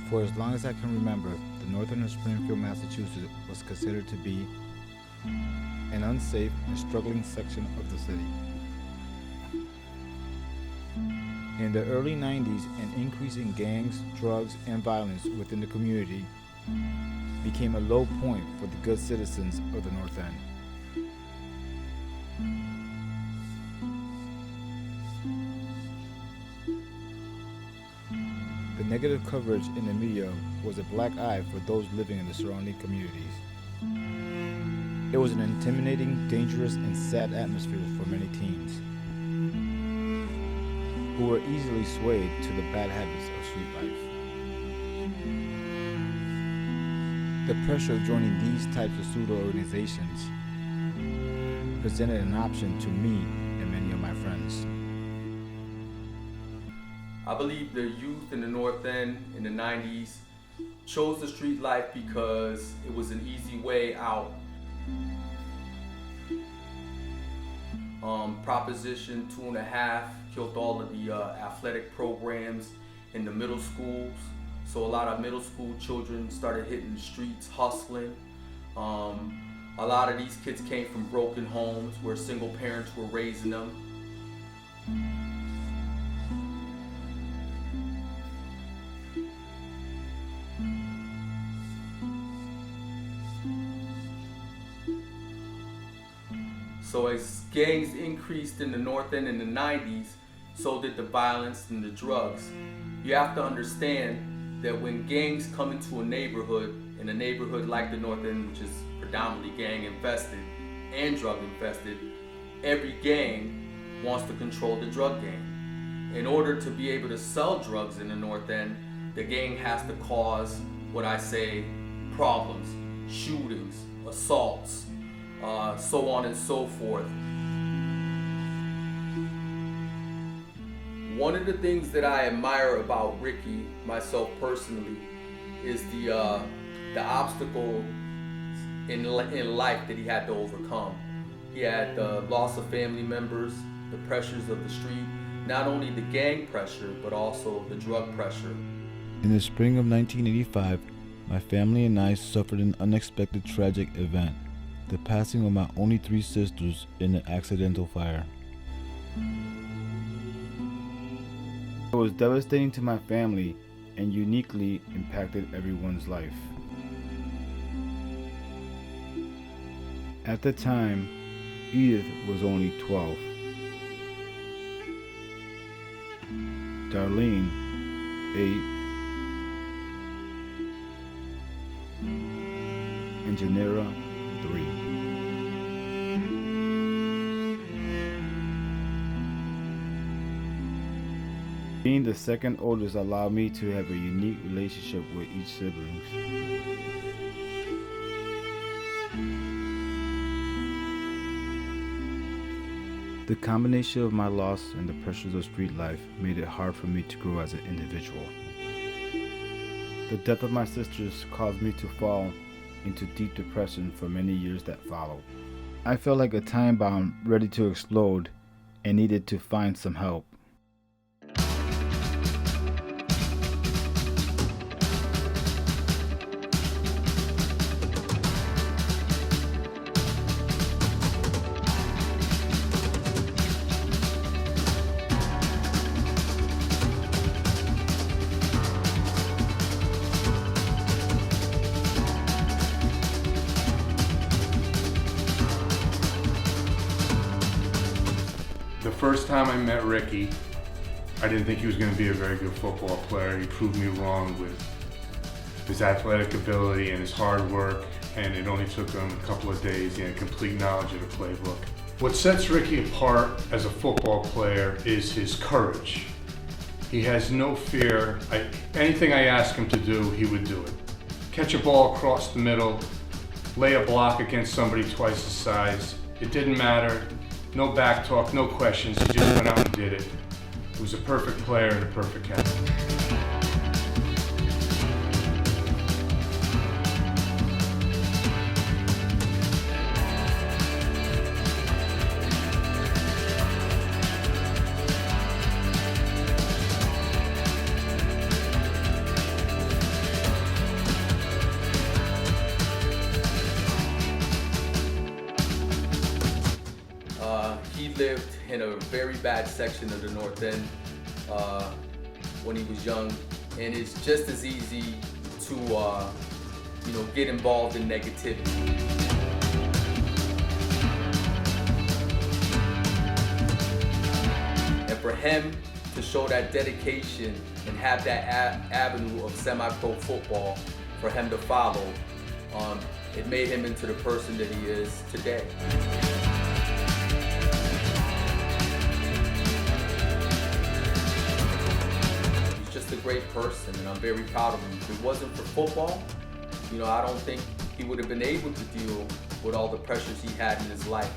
For as long as I can remember, the northern of Springfield, Massachusetts was considered to be an unsafe and struggling section of the city. In the early 90s, an increase in gangs, drugs, and violence within the community became a low point for the good citizens of the North End. The negative coverage in the media was a black eye for those living in the surrounding communities. It was an intimidating, dangerous, and sad atmosphere for many teens who were easily swayed to the bad habits of street life. The pressure of joining these types of pseudo-organizations presented an option to me and many of my friends. I believe the youth in the North End in the 90s chose the street life because it was an easy way out. Proposition 2.5 killed all of the athletic programs in the middle schools. So a lot of middle school children started hitting the streets, hustling. A lot of these kids came from broken homes where single parents were raising them. So as gangs increased in the North End in the 90s, so did the violence and the drugs. You have to understand that when gangs come into a neighborhood like the North End, which is predominantly gang infested and drug infested, every gang wants to control the drug game. In order to be able to sell drugs in the North End, the gang has to cause what I say problems, shootings, assaults, so on and so forth. One of the things that I admire about Ricky, myself personally, is the obstacle in life that he had to overcome. He had the loss of family members, the pressures of the street, not only the gang pressure, but also the drug pressure. In the spring of 1985, my family and I suffered an unexpected tragic event. The passing of my only 3 sisters in an accidental fire. It was devastating to my family and uniquely impacted everyone's life. At the time, Edith was only 12. Darlene, 8. And Janera, 3. Being the second oldest allowed me to have a unique relationship with each sibling. The combination of my loss and the pressures of street life made it hard for me to grow as an individual. The death of my sisters caused me to fall into deep depression for many years that followed. I felt like a time bomb ready to explode and needed to find some help. The first time I met Ricky, I didn't think he was going to be a very good football player. He proved me wrong with his athletic ability and his hard work, and it only took him a couple of days. He had complete knowledge of the playbook. What sets Ricky apart as a football player is his courage. He has no fear. Anything I ask him to do, he would do it. Catch a ball across the middle, lay a block against somebody twice his size. It didn't matter. No back talk, no questions. He just went out and did it. He was a perfect player and a perfect captain. lived in a very bad section of the North End when he was young, and it's just as easy to get involved in negativity. And for him to show that dedication and have that avenue of semi-pro football for him to follow, it made him into the person that he is today. He's just a great person, and I'm very proud of him. If it wasn't for football, I don't think he would have been able to deal with all the pressures he had in his life.